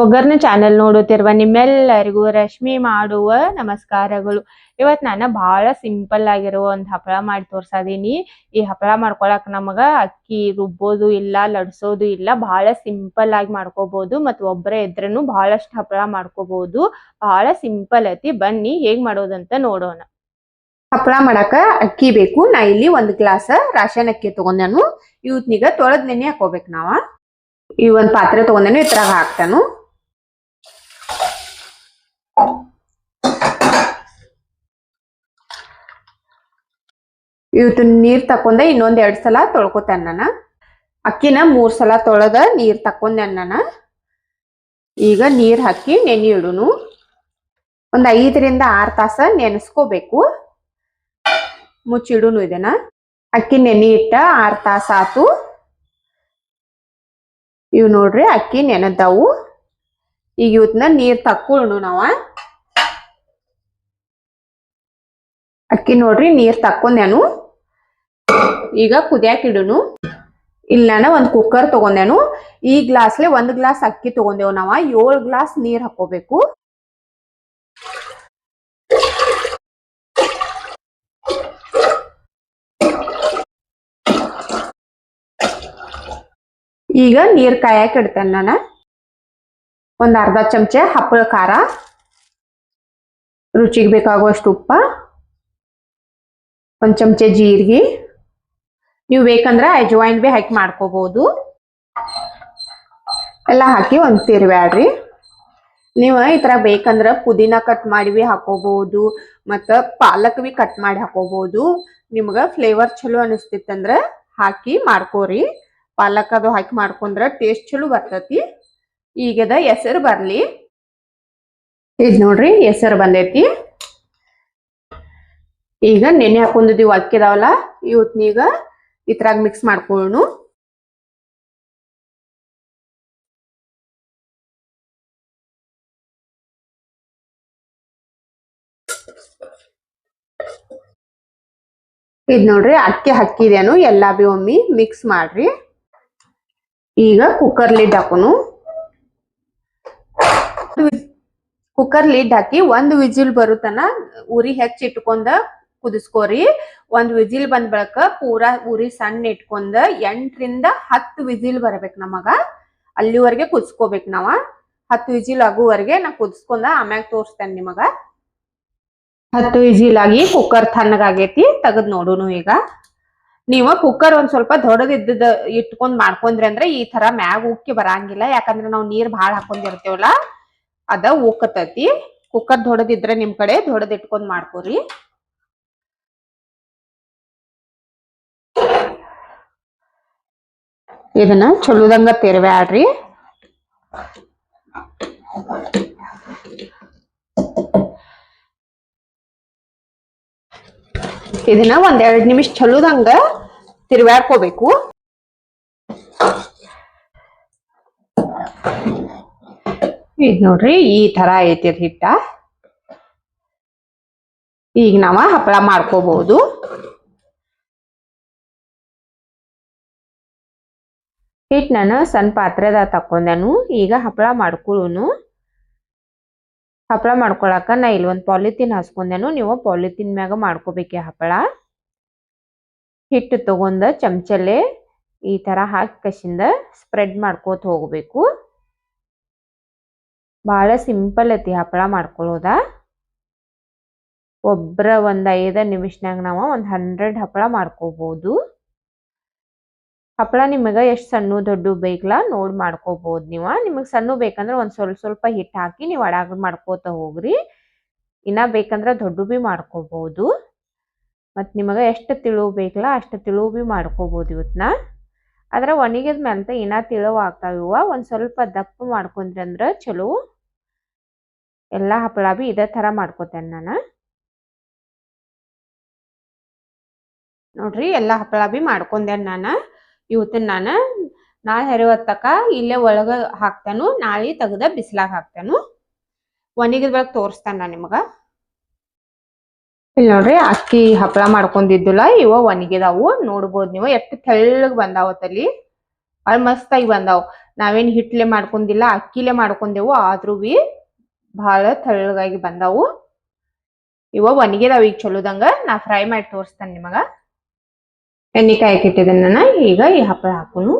ಒಗ್ಗರ್ನ channel ನೋಡುತ್ತಿರುವ ನಿಮ್ಮೆಲ್ಲರಿಗೂ ರಶ್ಮಿ ಮಾಡುವ ನಮಸ್ಕಾರಗಳು. ಇವತ್ ನಾನು ಬಹಳ ಸಿಂಪಲ್ ಆಗಿರುವ ಒಂದು ಹಪ್ಪಳ ಮಾಡಿ ತೋರ್ಸದೀನಿ. ಈ ಹಪ್ಪಳ ಮಾಡ್ಕೊಳಕ್ ನಮಗ ಅಕ್ಕಿ ರುಬ್ಬೋದು ಇಲ್ಲ, ಲಡ್ಸೋದು ಇಲ್ಲ. ಬಹಳ ಸಿಂಪಲ್ ಆಗಿ ಮಾಡ್ಕೋಬಹುದು. ಮತ್ತು ಒಬ್ಬರೇ ಇದ್ರೂ ಬಹಳಷ್ಟು ಹಪ್ಪಳ ಮಾಡ್ಕೋಬಹುದು. ಬಹಳ ಸಿಂಪಲ್ ಐತಿ. ಬನ್ನಿ ಹೇಗ್ ಮಾಡೋದಂತ ನೋಡೋಣ. ಹಪ್ಪಳ ಮಾಡಾಕ ಅಕ್ಕಿ ಬೇಕು. ನಾ ಇಲ್ಲಿ 1 ಗ್ಲಾಸ್ ರಾಶನ್ ಅಕ್ಕಿ ತಗೊಂಡೇನು. ಇವತ್ನೀಗ ತೊಳೆದ್ ನೆನೆ ಹಾಕೋಬೇಕು. ಈ ಒಂದ್ ಪಾತ್ರೆ ತಗೊಂಡೇನು, ಇದ್ರಾಗ ಹಾಕ್ತಾನು. ಇವತ್ತು ನೀರ್ ತಕೊಂಡೆ ಇನ್ನೊಂದ್ 2 ಸಲ ತೊಳ್ಕೊತೇನೆ ನಾನು. ಅಕ್ಕಿನ 3 ಸಲ ತೊಳೆದ ನೀರ್ ತಕೊಂಡೆ ನಾನು. ಈಗ ನೀರ್ ಹಾಕಿ ನೆನೆ ಇಡುನು. ಒಂದ್ 5 ರಿಂದ 6 ತಾಸ ನೆನೆಸ್ಕೋಬೇಕು. ಮುಚ್ಚಿಡುನು ಇದನ್ನ. ಅಕ್ಕಿ ನೆನೆ ಇಟ್ಟ 6 ತಾಸ ಆತು. ಇವ್ ನೋಡ್ರಿ ಅಕ್ಕಿ ನೆನೆದವು. ಈಗ ಇವತ್ನ ನೀರ್ ತಕ್ಕೊಳ್ಳು ನಾವ. ಅಕ್ಕಿ ನೋಡ್ರಿ ನೀರ್ ತಕ್ಕೊಂಡೇನು. ಈಗ ಕುದಿಯಾಕ ಇಡುನು. ಇಲ್ಲಿ ನಾನು ಒಂದ್ ಕುಕ್ಕರ್ ತಗೊಂಡೇನು. ಈ ಗ್ಲಾಸ್ಲೆ 1 ಗ್ಲಾಸ್ ಅಕ್ಕಿ ತಗೊಂಡೇವು ನಾವ. 7 ಗ್ಲಾಸ್ ನೀರ್ ಹಾಕೋಬೇಕು. ಈಗ ನೀರ್ ಕಾಯಕ್ ಇಡ್ತೇನೆ ನಾನು. ಒಂದ್ ಅರ್ಧ ಚಮಚ ಹಪ್ಪಳ ಖಾರ, ರುಚಿಗೆ ಬೇಕಾಗುವಷ್ಟು ಉಪ್ಪ, 1 ಚಮಚ ಜೀರಿಗೆ. ನೀವು ಬೇಕಂದ್ರೆ ಅಜ್ವಾಯಿನ್ ಬಿ ಹಾಕಿ ಮಾಡ್ಕೋಬಹುದು. ಎಲ್ಲ ಹಾಕಿ ಒಂದ್ ತಿರ್ವ್ಯಾಡ್ರಿ. ನೀವು ಈ ತರ ಬೇಕಂದ್ರ ಪುದೀನ ಕಟ್ ಮಾಡಿ ಹಾಕೋಬಹುದು, ಮತ್ತ ಪಾಲಕ್ ಬಿ ಕಟ್ ಮಾಡಿ ಹಾಕೋಬಹುದು. ನಿಮ್ಗ ಫ್ಲೇವರ್ ಚಲೋ ಅನಿಸ್ತಿತ್ತಂದ್ರ ಹಾಕಿ ಮಾಡ್ಕೋರಿ. ಪಾಲಕ್ ಅದು ಹಾಕಿ ಮಾಡ್ಕೊಂಡ್ರ ಟೇಸ್ಟ್ ಚಲೋ ಬರ್ತತಿ. ಈಗದ ಹೆಸರು ಬರ್ಲಿ. ಇದ್ ನೋಡ್ರಿ ಹೆಸರು ಬಂದೈತಿ. ಈಗ ನೆನೆ ಹಾಕೊಂಡಿದೀವಿ ಅಕ್ಕಿದಾವಲ್ಲ, ಇವತ್ನೀಗ ಇದ್ರಾಗ ಮಿಕ್ಸ್ ಮಾಡ್ಕೊಳ್ಳೋಣ. ಇದ್ ನೋಡ್ರಿ ಅಕ್ಕಿ ಹಾಕಿದೇನು ಎಲ್ಲಾ ಬಿ ಒಮ್ಮೆ ಮಿಕ್ಸ್ ಮಾಡ್ರಿ. ಈಗ ಕುಕ್ಕರ್ ಲಿಡ್ ಹಾಕೋನು. ಕುಕ್ಕರ್ ಲಿಡ್ ಹಾಕಿ 1 ವಿಜಿಲ್ ಬರುತ್ತನ ಉರಿ ಹೆಚ್ಚಿ ಇಟ್ಕೊಂಡ ಕುದಿಸ್ಕೋರಿ. 1 ವಿಜಿಲ್ ಬಂದ್ ಬಳಕ ಪೂರಾ ಉರಿ ಸಣ್ಣ ಇಟ್ಕೊಂಡ 8 ರಿಂದ 10 ವಿಜಿಲ್ ಬರ್ಬೇಕು ನಮಗ. ಅಲ್ಲಿವರೆಗೆ ಕುದಿಸ್ಕೋಬೇಕು ನಾವ. 10 ವಿಜಿಲ್ ಆಗುವರೆಗೆ ನಾ ಕುದಿಸ್ಕೊಂಡ ಆಮ್ಯಾಗ ತೋರಿಸ್ತೇನೆ ನಿಮಗ. 10 ವಿಜಿಲ್ ಆಗಿ ಕುಕ್ಕರ್ ತಣ್ಣಗಾಗೈತಿ. ತೆಗೆದ್ ನೋಡುನು. ಈಗ ನೀವು ಕುಕ್ಕರ್ ಒಂದ್ ಸ್ವಲ್ಪ ದೊಡ್ಡದಿದ್ದ ಇಟ್ಕೊಂಡ್ ಮಾಡ್ಕೊಂಡ್ರಿ ಅಂದ್ರೆ ಈ ತರ ಮ್ಯಾಗ ಉಕ್ಕಿ ಬರಂಗಿಲ್ಲ. ಯಾಕಂದ್ರೆ ನಾವು ನೀರ್ ಭಾಳ ಹಾಕೊಂಡಿರ್ತೇವಲ್ಲ, ಅದ ಉಕ್ಕತತಿ. ಕುಕ್ಕರ್ ದೊಡ್ಡದಿದ್ರೆ ನಿಮ್ ಕಡೆ ದೊಡ್ಡದ್ ಇಟ್ಕೊಂಡ್ ಮಾಡ್ಕೋರಿ. ಇದನ್ನ ಚಲೋದಂಗ ತಿರ್ವ್ಯಾಡ್ರಿ. ಇದನ್ನ ಒಂದ್ 2 ನಿಮಿಷ ಚಲೋದಂಗ ತಿರ್ವ್ಯಾಡ್ಕೋಬೇಕು. ಇದ್ ನೋಡ್ರಿ ಈ ತರ ಐತಿ ಹಿಟ್ಟ. ಈಗ ನಾವ ಹಪ್ಪಳ ಮಾಡ್ಕೋಬಹುದು. ಹಿಟ್ ನಾನು ಸಣ್ಣ ಪಾತ್ರೆದಾಗ ತಕೊಂಡೇನು. ಈಗ ಹಪ್ಪಳ ಮಾಡ್ಕೊಳ್ಳೋನು. ಹಪ್ಪಳ ಮಾಡ್ಕೊಳಕ ನಾ ಇಲ್ಲಿ ಒಂದ್ ಪಾಲಿಥೀನ್ ಹಾಸ್ಕೊಂಡೇನು. ನೀವು ಪಾಲಿಥೀನ್ ಮ್ಯಾಗ ಮಾಡ್ಕೋಬೇಕಿ ಹಪ್ಪಳ. ಹಿಟ್ಟು ತಗೊಂಡ ಚಮಚಲೆ ಈ ತರ ಹಾಕಿ ಕಸಿಂದ ಸ್ಪ್ರೆಡ್ ಮಾಡ್ಕೋತ ಹೋಗ್ಬೇಕು. ಬಹಳ ಸಿಂಪಲ್ ಐತಿ ಹಪ್ಪಳ ಮಾಡ್ಕೊಳ್ಳೋದ. ಒಬ್ರ ಒಂದ್ 5 ನಿಮಿಷನಾಗ ನಾವ ಒಂದ್ 100 ಹಪ್ಪಳ ಮಾಡ್ಕೋಬಹುದು. ಹಪ್ಪಳ ನಿಮಗ ಎಷ್ಟ್ ಸಣ್ಣ ದೊಡ್ಡ ಬೇಕಲ್ಲ ನೋಡ್ ಮಾಡ್ಕೋಬಹುದು ನೀವ. ನಿಮಗ್ ಸಣ್ಣ ಬೇಕಂದ್ರ ಒಂದ್ ಸ್ವಲ್ಪ ಹಿಟ್ಟು ಹಾಕಿ ನೀವು ಅಡಾಗ ಮಾಡ್ಕೋತ ಹೋಗ್ರಿ. ಇನ್ನ ಬೇಕಂದ್ರ ದೊಡ್ಡ ಬಿ ಮಾಡ್ಕೋಬಹುದು. ಮತ್ ನಿಮಗ ಎಷ್ಟು ತಿಳು ಬೇಕಲ್ಲ ಅಷ್ಟು ತಿಳು ಬಿ ಮಾಡ್ಕೋಬಹುದು ಇವತ್ನ. ಆದ್ರ ಒಣಗಿದ ಮೇಲೆ ಇನ್ನ ತಿಳುವ ಆಗ್ತಾವ. ಒಂದ್ ಸ್ವಲ್ಪ ದಪ್ಪ ಮಾಡ್ಕೊಂಡ್ರಿ ಅಂದ್ರ ಚಲೋ. ಎಲ್ಲಾ ಹಪ್ಪಳ ಬಿ ಇದೇ ತರ ಮಾಡ್ಕೋತೇನೆ ನಾನು. ನೋಡ್ರಿ ಎಲ್ಲಾ ಹಪ್ಪಳ ಬಿ ಮಾಡ್ಕೊಂಡೇನ್ ನಾನು. ಇವತ್ತಿನ ನಾನು ನಾಳೆ ಹೆರಿವತ್ತಕ ಇಲ್ಲೇ ಒಳಗ ಹಾಕ್ತಾನು. ನಾಳೆ ತೆಗೆದ ಬಿಸಿಲಾಗ ಹಾಕ್ತಾನು. ಒಣಗಿದ ಬೆಳಕ್ ತೋರಿಸ್ತಾನ ನಾ ನಿಮಗ. ಇಲ್ಲಿ ನೋಡ್ರಿ ಅಕ್ಕಿ ಹಪ್ಪಳ ಮಾಡ್ಕೊಂಡಿದ್ದಿಲ್ಲ, ಇವ ಒಣಗಿದಾವು. ನೋಡ್ಬೋದು ನೀವು ಎಷ್ಟು ತೆಳ್ಳಗ್ ಬಂದಾವತ್ತಲ್ಲಿ. ಮಸ್ತಾಗಿ ಬಂದಾವ್. ನಾವೇನ್ ಹಿಟ್ಲೆ ಮಾಡ್ಕೊಂಡಿಲ್ಲ ಅಕ್ಕಿಲೆ ಮಾಡ್ಕೊಂಡೆವು ಆದ್ರೂ ಬಹಳ ತೆಳ್ಳಗಾಗಿ ಬಂದಾವು ಇವ ಒಣಗಿದಾವ ಈಗ ಚಲೋದಂಗ ನಾ ಫ್ರೈ ಮಾಡಿ ತೋರಿಸ್ತೇನೆ ನಿಮಗ ಎಣ್ಣೆ ಕಾಯಕ್ಕೆ ಇಟ್ಟಿದ್ದೇನೆ ನಾನು ಈಗ ಈ ಹಪ್ಪಳ ಹಾಕೋನು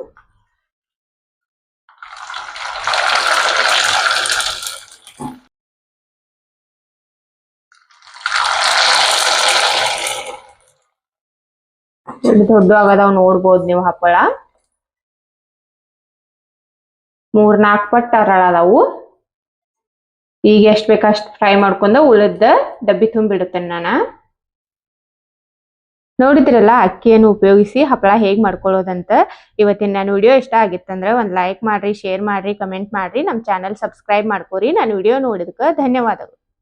ದೊಡ್ಡ ಆಗದಾವ್ ನೋಡ್ಬೋದು ನೀವು ಹಪ್ಪಳ 3-4 ಪಟ್ಟು ಅರಳದಾವು ಈಗ ಎಷ್ಟು ಬೇಕಷ್ಟು ಫ್ರೈ ಮಾಡ್ಕೊಂಡು ಉಳಿದ ಡಬ್ಬಿ ತುಂಬಿಡುತ್ತೇನೆ ನಾನು ನೋಡಿದ್ರಲ್ಲ ಅಕ್ಕಿಯನ್ನು ಉಪಯೋಗಿಸಿ ಹಪ್ಪಳ ಹೇಗೆ ಮಾಡ್ಕೊಳ್ಳೋದಂತ ಇವತ್ತಿನ ನನ್ನ ವಿಡಿಯೋ ಇಷ್ಟ ಆಗಿತ್ತಂದ್ರೆ ಒಂದು ಲೈಕ್ ಮಾಡ್ರಿ ಶೇರ್ ಮಾಡ್ರಿ ಕಮೆಂಟ್ ಮಾಡ್ರಿ ನಮ್ಮ ಚಾನೆಲ್ ಸಬ್ಸ್ಕ್ರೈಬ್ ಮಾಡ್ಕೋರಿ ನನ್ನ ವಿಡಿಯೋ ನೋಡಿದಕ್ಕೆ ಧನ್ಯವಾದಗಳು